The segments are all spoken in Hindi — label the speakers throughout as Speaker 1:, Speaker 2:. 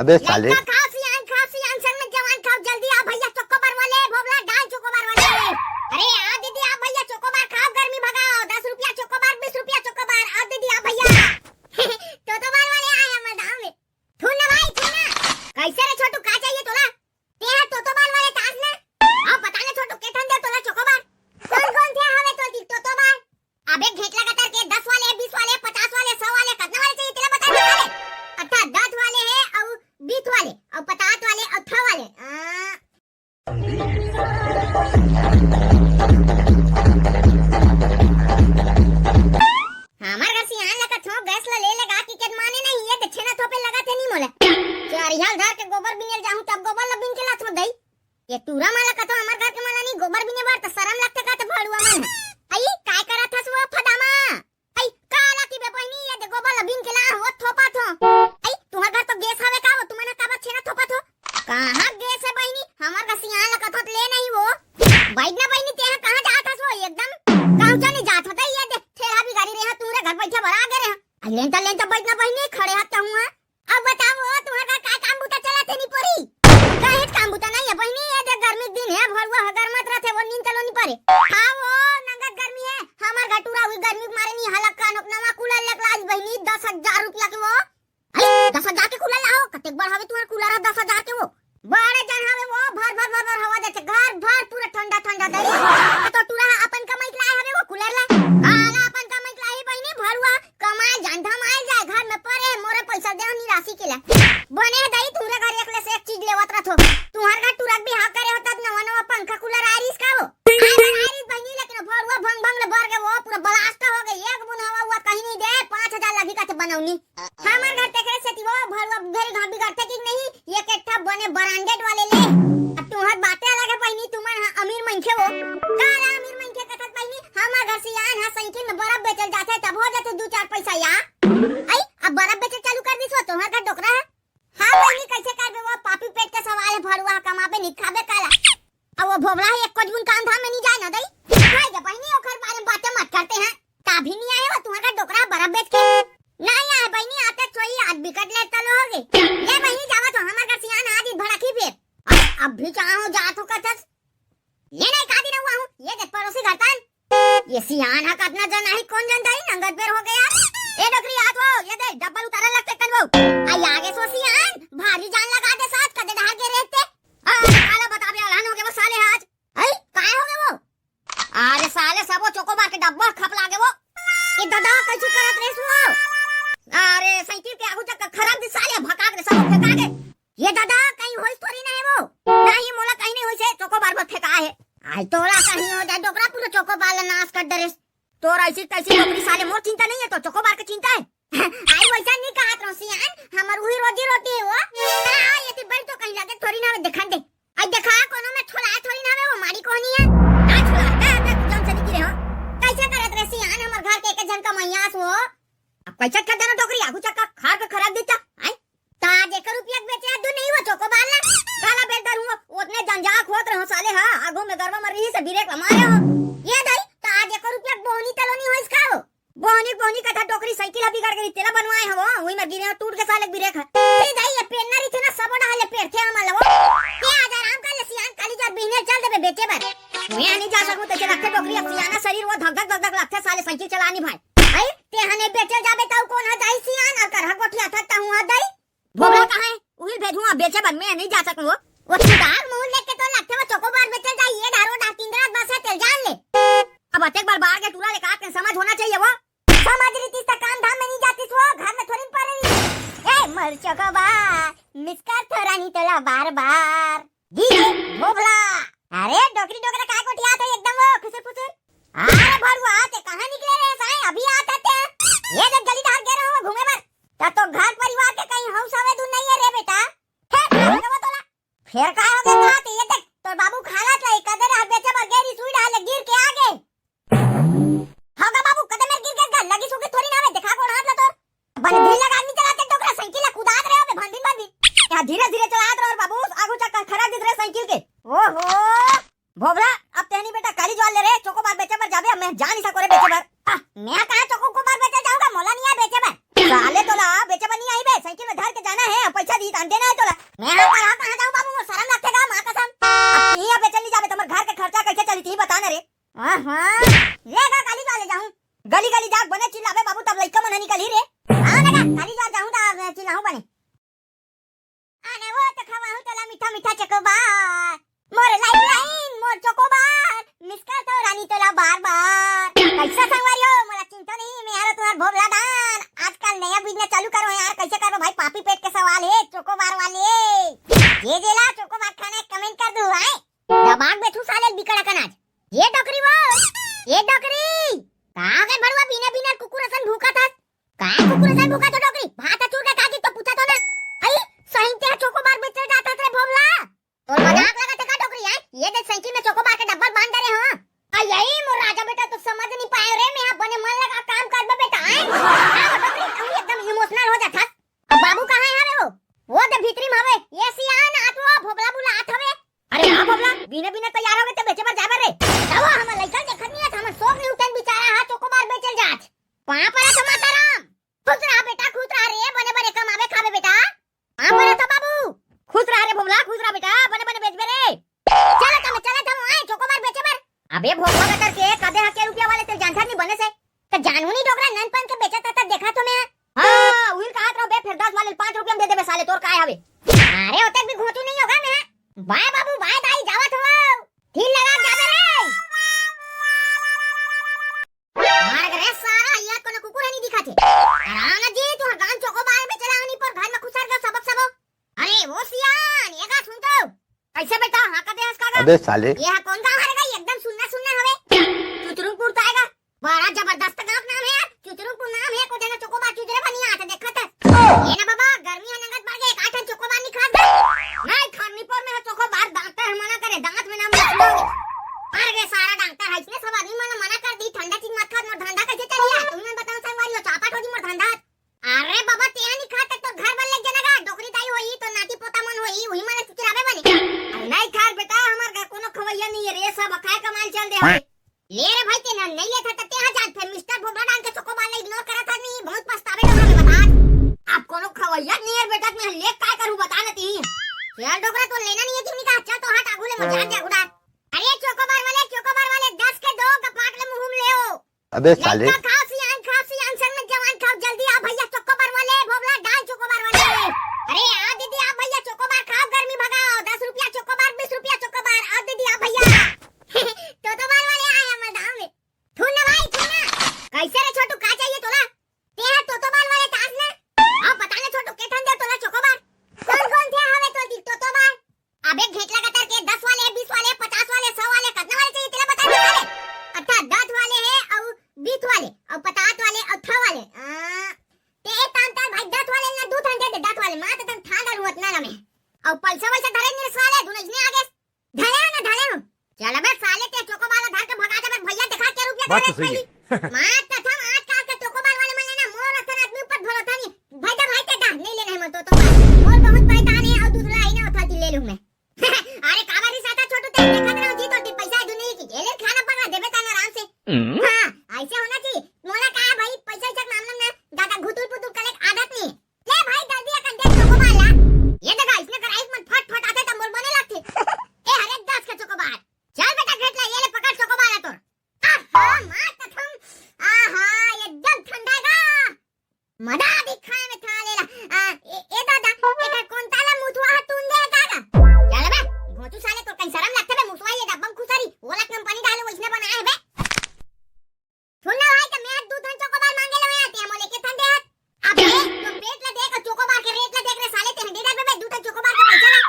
Speaker 1: अबे साले
Speaker 2: खाओ सियान संग में जवान खाओ जल्दी आ भैया चोकोबार वाले भोबला डाल चोकोबार वाले। अरे आ दीदी आ भैया चोकोबार खाओ गर्मी भगाओ 10 रुपया चोकोबार 20 रुपया चोकोबार आ दीदी आ भैया चोकोबार वाले आए हमर गांव में। थू ना भाई थू ना कैसे रे छोटू का चाहिए तोला ते है चोकोबार वाले तास ने आ पता ना छोटू के ठंडे तोला चोकोबार कौन थे हवे तो दी चोकोबार अबे घेट लगातार के 10 वाले 20 वाले 50 वाले 100 वाले कितने वाले चाहिए तेरा बता दे साले। अच्छा 10 वाले है और 20 वाले और 50 वाले और 100 वाले हमार घर से यहाँ लगा थोक गैस ले लगा टिकट माने नहीं ये दक्षिणा थोपे लगा थे नहीं मोले चारियाल धर के गोबर बिनेल जाऊं तब गोबर लबिन के लात दई ये तूरा माला का तो हमार घर के माला नहीं गोबर बिने बार तो शर्म लगता का तो भड़ुआ मन आई काय करा था वो फदामा आई काला की बे बहनी ये दे गोबर लबिन के ला हो थोपा थो आई तुम्हार घर तो गैस हवे का वो तुम्हारा का बा छेना थोपा थो कहां गैस है बहनी हमार घर से यहाँ लगा तो ले नहीं वो बैठना बहनी ते कहां जात हस वो एकदम गांव जाने जात होता ये दे ठेला भी गाड़ी रे तूरे घर बैठे बड़ा आ गए रे लेंता बैठना बहनी खड़े हाथ हूं अब बताओ तुम्हारा का काम बुता चलाते नहीं परी काहे काम बुता नहीं है बहनी ये दे गर्मी दिन है भड़ुआ हगर मत रहते वो नींद चलो नहीं परे हां वो नंगत गर्मी है हमार घटूरा हुई गर्मी मारे नहीं हलक का नवा कूलर लगला आज बहनी 10,000 रुपया के वो अरे 10,000 के कूलर लाओ कतेक बड़ हवे तुम्हारा कूलर है 10,000 के वो बड़े जन हवे वो भर हवा देते घर भर पूरा ठंडा दई तो टूरा अपन कमाई के लाए हवे वो कूलर ला काला अपन कमाई के लाए बहनी भड़ुआ कमाए जंधा मार जाए घर में पड़े मोरे पैसा दे नी राशि के ला बने दई तुमरे घर एक ले से एक चीज लेवत रथो तुम्हार घर टूरा भी हा करे होता नवा पंखा कूलर आरिस का वो आरिस बहनी लेकिन भड़ुआ भंग ले भर के वो पूरा ब्लास्ट हो गई एक बुन हवा हुआ कहीं नहीं दे 5,000 लगी का बनौनी हमार घर देख रहे से वो भड़ुआ घर घर बिगड़ते कि नहीं ये केठा बने ब्रांडेड वाले ले अब तुम्हार बातें अलग है बहनी तुम्हार अमीर मनखे वो काला अमीर मनखे कथत बहनी हमार घर से यान हा साइकिल में बर्फ बेचल जाते तब हो जाते 2-4 पैसा या आई अब बर्फ बेचल चालू कर दी सो तुम्हार घर डोकरा है हां बहनी कैसे करबे वो पापी पेट का सवाल है भड़ुआ कमाबे नहीं खाबे काला अब वो भोबला है एक कुछ बुन काम धाम में नहीं जाए ना दई भाई जब बहनी ओखर बारे में बातें मत करते हैं काभी नहीं आए वो तुम्हारा डोकरा बर्फ बेच के नहीं आए बहनी आते सोई आज बिकट ले चलो होगे ये बहनी जावा तो हमार घर से यान आज भड़की पे अब भी चाहो जात हो कथस ये नहीं का दिन हुआ हूं ये देख पड़ोसी घर तन ये सियान हा कतना जन है कौन जन दाई नंगत बेर हो गया ए डोकरी हाथ वो ये दे डबल उतारा लगते कन वो आई आगे सो सियान भारी जान लगा दे साथ कदे ढाल के रहते काला बता बे हलान हो गए वो साले आज आई काय हो गए वो अरे साले सब चोकोबार के डब्बा खप लागे वो ये दादा कैसे करत रेस वो अरे साइकिल के आगू तक खराब दे साले भगा के सब फेंका के ये दादा कहीं होई स्टोरी नहीं है वो नहीं मोला कहीं नहीं होई से चोकोबार में फेंका है आई तोला कहीं हो जाए डोकरा पूरा चोकोबार नाश कर दे तोरा ऐसी तैसी नौकरी साले मोर चिंता नहीं है तो चोकोबार की चिंता है आई वैसा नहीं कहा रोसियान हमर वही रोजी रोटी है वो ये ती बड़ी तो कहीं लगे थोड़ी ना दिखान दे आई देखा कोनो में छोला थोड़ी ना वो मारी कोनी है ना छोला का जम से निकले हो कैसे करत रोसियान हमर घर के एक जन का मैयास वो अब कैसे कर देना टोकरी आगू चक्का खा के खराब देता आई ताज 1 रुपया बेचे दू नहीं वो चोकोबार ला काला बेदर हुआ उतने जंजाक होत रहो साले हां आगू में गरवा मर रही से ब्रेक मारे हो ये दई ताज 1 रुपया बोहनी तलोनी हो इसका हो बोहनी कथा टोकरी साइकिल अभी कर के तेला बनवाए हो वही में गिरे टूट के साले ब्रेक है ए दई ये पेनना रही थे ना सब डाले पेड़ थे हमारा वो के आज आराम कर ले सियान काली जा बिने चल दे बेचे पर मैं नहीं जा सकूं तो रखे टोकरी अब सियाना शरीर वो धक धक लगता साले साइकिल चलानी भाई आई ते हने बेचे जाबे ताऊ कौन है जाई सियान और करहा कोठिया था हूं दई भोगला कहां है उही भेजूंगा बेचे बन मैं नहीं जा सकूं वो सुधार मुंह लेके तो लगते वो चोकोबार बेचल जाए ये धारो डा 3 रात बस है तेल जान ले अब अतेक बार बाहर के टूरा लेकर आके समझ होना चाहिए वो समझ रही थी काम धाम में नहीं जाती वो घर में थोड़ी पड़ रही ए मर चोकोबार मिसकर थोरानी तोला बार जी भोगला अरे डोकरी डोकरा काय कोठिया तो एकदम वो खुसर अरे भड़ुआ ते कहां निकले रे साए अभी आते थे ये जब जल्दी धार गे रहो घूमे मत तो घर परिवार के कहीं हम सवे दूर नहीं है रे बेटा फिर का हो गया बात ये देख तो बाबू खाला चाहिए कदर हाथ बेचे पर गेरी सुई डाल गिर के आगे होगा बाबू कदम में गिर के लगी सुके थोड़ी ना देखा कौन हाथ ला तो बन ढील लगा आदमी चलाते टोकरा साइकिल कुदात रहे हो भंडी या धीरे धीरे चलात रहो बाबू आगू चक्का खराब दिख रहे साइकिल के ओहो भोबला अब तेनी बेटा काली ज्वाल ले रे चोकोबार बेचे पर जाबे मैं जा नहीं सको रे बेचे पर मैं कहां चोकोबार बेचे जाऊंगा मोला नहीं आ बेचे पर साले तो ला बेचे पर नहीं आई बे साइकिल में धर के जाना है पैसा दी अंडे ना तोला मैं कहां जाऊं बाबू मोर शरम लगतेगा मां कसम अब यहां पे चली जाबे तमर घर के खर्चा कैसे चली थी बता ना रे हां लेगा काली वाले जाऊं गली गली जाग बने चिल्लावे बाबू तब लइका मन निकली रे हां लगा काली जाऊं ता चिल्लाऊं बने आने वो तो खवाऊं तोला मीठा मीठा चकोबार मोर लाइन मोर चकोबार मिसका तो रानी तोला बार बार कैसा संगवारियो मला चिंता नहीं मैं यार तुम्हारा भोगला दान आजकल नया बिजनेस चालू करो यार कैसे करो भाई पापी पेट के सवाल है चोकोबार वाले ये जेला चोकोबार खाना कमेंट कर दो आए दबाग बैठू साले बिकड़ा कनाज ये डोकरी कागे भड़वा बिना बिना कुकुरसन भूखा था का कुकुरसन भूखा तो डोकरी भात चूर के कागी तो पूछा तो ना आई सही ते चोकोबार बेच जाता रे भोगला तो मजाक लगा का डोकरी है ये देख साइकिल में चोकोबार के डब्बा बांध दे रहे हो यही मोर राजा बेटा तो समझ नहीं पाए रे मैं बने मन लगा काम कर बे बेटा हम एकदम इमोशनल हो जाता अब बाबू कहां है वो तो भीतरी में हवे ये सियान आठवा भोबला बुला आठ हवे अरे हां भोबला बिना बिना तैयार होगे तो बेचे पर जाबे रे जाओ हम लइकन देखत नहीं हम सोग नहीं उठन बेचारा हां चोकोबार बेचल जात पाया पड़ा तो माताराम खुश रहा बेटा खुश रहा रे बने बने कमावे खावे बेटा हां बोले तो बाबू खुश रहा रे भोबला खुश रहा बेटा बने बने बेच बे रे चलो तुम आए चोकोबार बेचे बर अबे भोगवा कतर के कदे हके रुपया वाले तेल जानथर नहीं बने से तो जानू नहीं डोगरा ननपन के बेचता था देखा तो मैं हां उइल कहत रहो बे फिर 10 वाले 5 रुपया में दे देबे साले तोर काय हवे अरे ओतक भी घोटू नहीं होगा मैं बाय बाबू बाय दाई जावत हो ठीक लगा जाबे रे मार रे सारा या कोनो कुकुर नहीं दिखाते राणा जी तोहर गांव चोकोबार में चलावनी पर घर में खुसर का सबक सबो अरे वो सियान ये का सुन तो कैसे बेटा हां का देहस का
Speaker 1: अबे साले
Speaker 2: ये कौन गांव हरेगा एकदम सुनना हवे चुतरुंगपुर तो आएगा बड़ा जबरदस्त गांव नाम है चुतरुंगपुर नाम है को देना चोकोबार चुजरे बनी आते देखत ये ना बाबा गर्मी है नगद बागे एक आठन चोकोबार नहीं खा नहीं खानी पर में चोकोबार डॉक्टर मना करे दांत में नाम लिखोगे अरे गे सारा डॉक्टर है इसने सब आदमी मना कर दी ठंडा चीज मत खा मोर धंधा कैसे चलिया तुमने बताओ संगवारी चापट हो जी मोर धंधा अरे बाबा तेरा नहीं खाता तो घर बन ले जनेगा डोकरी दाई होई तो नाती पोता मन होई वही माने चुचरावे बने नहीं खार बेटा हमार घर कोनो खवैया नहीं है रे सब खाए कमाल चल दे ले रे भाई तेना नहीं लेता त ते हजार फिर मिस्टर भोबला डाल के चोकोबार ने इग्नोर करा था नहीं बहुत पछतावे डोगरा में बता आप कोनो खवैया नहीं है बेटा मैं ले काय करूं बता न ती यार डोगरा तो लेना नहीं है तुमने कहा अच्छा तो हट आगू ले मजाक जा उड़ा अरे चोकोबार वाले 10 के 2 कपाट ले मुंह ले हो
Speaker 1: अबे साले
Speaker 2: खाओ सियान संग में जवान खाओ जल्दी आ भैया चोकोबार वाले भोबला डाल चोकोबार वाले अरे आ दीदी आ भैया चोकोबार खाओ गर्मी भगाओ 10 रुपया चोकोबार 20 रुपया चोकोबार आ दीदी आ भैया तोतोबार वाले आए हमारे गांव में थून ना भाई थून कैसे रे छोटू का चाहिए तोला ते है तोतोबार वाले ताज ने आ बता ले छोटू केठन दे तोला चोकोबार कौन थे हवे तो दी तोतोबार अबे घेटला कतर के 10 वाले 20 वाले 50 वाले 100 वाले कितना वाले चाहिए तेरा बता दे वाले अच्छा 10 वाले है और 20 वाले और 50 वाले और 6 वाले ते तांता भाई 10 वाले ना दूध दे दे 10 वाले मां तो तन थांडा रुवत ना में और पैसा वैसा धरे नहीं साले दुने इसने आगे धरे हो चल बे साले ते चोकोबार धर के भगा दे भैया दिखा के रुपया
Speaker 1: बात तो सही है
Speaker 2: मां तथा आज काल के चोकोबार वाले मन ना मोर अथन आदमी ऊपर भरोसा नहीं भाई ते दा नहीं लेना है तो मोर बहुत परेशान है और दूसरा आई ना उठा ले लूं मैं अरे काबारी साथा छोटू ते देखत रहो जी तो पैसा दुनिया की जेले खाना पड़ा देबे तना आराम से हां ऐसे होना चाहिए मोला कहा भाई पैसा चक मामला में दादा घुटुल पुटुल कले आदत नहीं ले भाई जल्दी अकन दे चोकोबार ला ये देखा इसने कराई मत फट आते तो मोर बने लगते ए हरे 10 का चोकोबार चल बेटा घेट ला ये ले पकड़ चोकोबार है तोर आहा मार तथम आहा एकदम ठंडागा मजा भी खाए में था लेला ए दादा ए कौन ताला मुथवा तुन दे दादा चल बे घोटू साले तो कहीं शर्म लगता है मुसवा ये डब्बम खुसारी ओला कंपनी डाले उसने बनाया है बे सुन ना भाई तो मैं दूध चोकोबार मांगे ले आते हम लेके थन दे अबे तो पेट ला देख चोकोबार के रेट ला देख रे साले ते 100 रुपए दूध चोकोबार का पैसा ना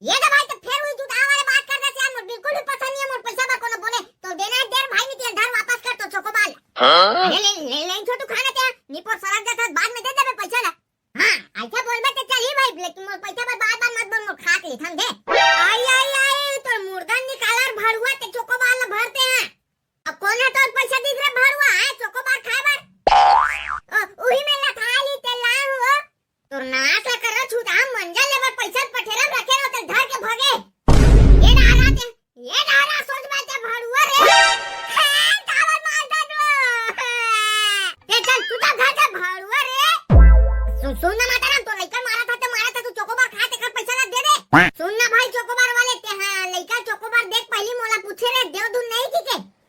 Speaker 2: ये ना भाई तो फिर वही दूध वाले बात कर दे यार बिल्कुल भी पसंद नहीं है मोर पैसा बा कोनो बोले तो देना है देर भाई नहीं धर वापस कर तो चोकोबार अरे ले छोटू खाना ते निपोर सरक जाता बाद में दे दे पैसा ला हां ऐसा बोल बे तो चल ही भाई लेकिन मोर पैसा बा बात मत बोल मोर खा के थन दे आई तो मुर्गन निकालर भड़ुआ ते चोकोबार ला भरते हैं अब कौन है तो पैसा दी रे भड़ुआ है चोकोबार खाए बार उही में ला थाली ते ला हो तो नाच ला कर छूटा मंजल ले बार पैसा पठेरा रखे रो ते धर के भागे ये नारा सोच में ते भड़ुआ रे कावर मार दे ये चल तू तो घर का भड़ुआ रे सुन ना माता ना तो लेकर मारा था तो चोकोबार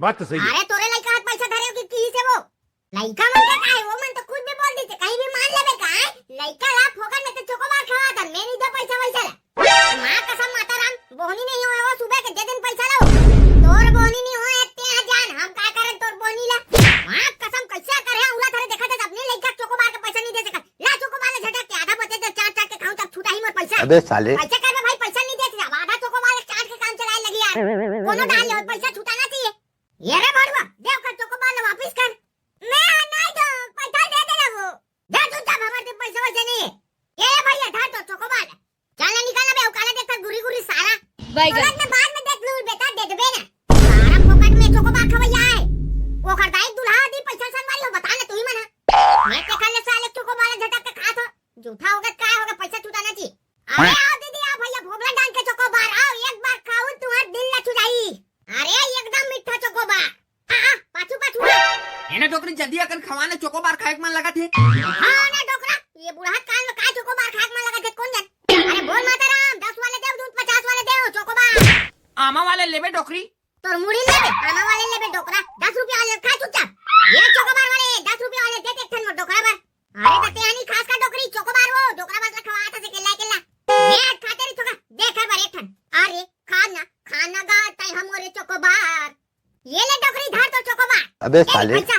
Speaker 1: बात तो सही है।
Speaker 2: अरे तोरे लड़का हाथ पैसा धरे कि की से वो लड़का मन का है, वो मन तो खुद भी बोल देते कहीं भी मान लेबे का है। लड़का ला फोकट में तो चोकोबार खावा था, मैं नहीं दे पैसा वैसा ला। मां कसम माता राम, बोहनी नहीं होए वो सुबह के दे दिन पैसा लाओ। तोर बोहनी नहीं होए ते जान हम का करे तोर बोहनी ला। मां कसम कैसे करे उला थारे देखा था अपने लड़का चोकोबार का पैसा नहीं दे सका। ला चोकोबार ले झटक के आधा बचे तो चाट चाट के खाऊं तब छूटा ही मोर पैसा।
Speaker 3: अबे साले
Speaker 2: पैसा कर भाई पैसा नहीं देते, आधा चोकोबार चाट के काम चलाए लगी यार। कोनो डाल ले पैसा छूटाना चाहिए। ये रे भड़वा देव कर चोकोबार ले वापस कर। मैं नहीं दो पैसा दे देना वो दे चुपचाप, हमारे पैसा वैसे नहीं है। ये भैया धर तो चोकोबार चल निकालना बे, उकाला देखता गुरी गुरी सारा तुरंत में बाद में देख लूं बेटा दे देबे ना। सारा फोकट में चोकोबार खवैया है वो करदाई दुल्हा दी पैसा संगवारी हो बता ना तू ही मना। मैं ते खाले साले चोकोबार झटक के खा तो झूठा होगा क्या होगा, पैसा छुटाना चाहिए। अरे आओ दीदी आओ भैया भोगला डाल के चोकोबार आओ, एक बार खाओ तुम्हारा दिल न छुड़ाई। अरे एकदम मीठा चोकोबार पाछू पाछू
Speaker 4: एने डोकरी जल्दी अकन खवाने चोकोबार खाए के मन लगा थे।
Speaker 2: हां ना डोकरा ये बुढ़ा काल में का चोकोबार खाक में लगा थे कौन जान। अरे बोल माता राम 10 वाले देव दूध 50 वाले देव चोकोबार।
Speaker 4: आमा वाले लेबे डोकरी
Speaker 2: तोर मुड़ी लेबे आना वाले लेबे डोकरा 10 रुपया वाले खा चुपचाप। ये चोकोबार वाले 10 रुपया वाले दे दे ठन डोकरा बार। अरे तते यानी खास का डोकरी चोकोबार वो डोकरा बस खवाता से केला केला मैं खाते रे चोका देख बार एक ठन। अरे खाना खाना गा तय हम और चोकोबार ये ले डोकरी धर तो चोकोबार।
Speaker 3: अबे साले
Speaker 2: पैसा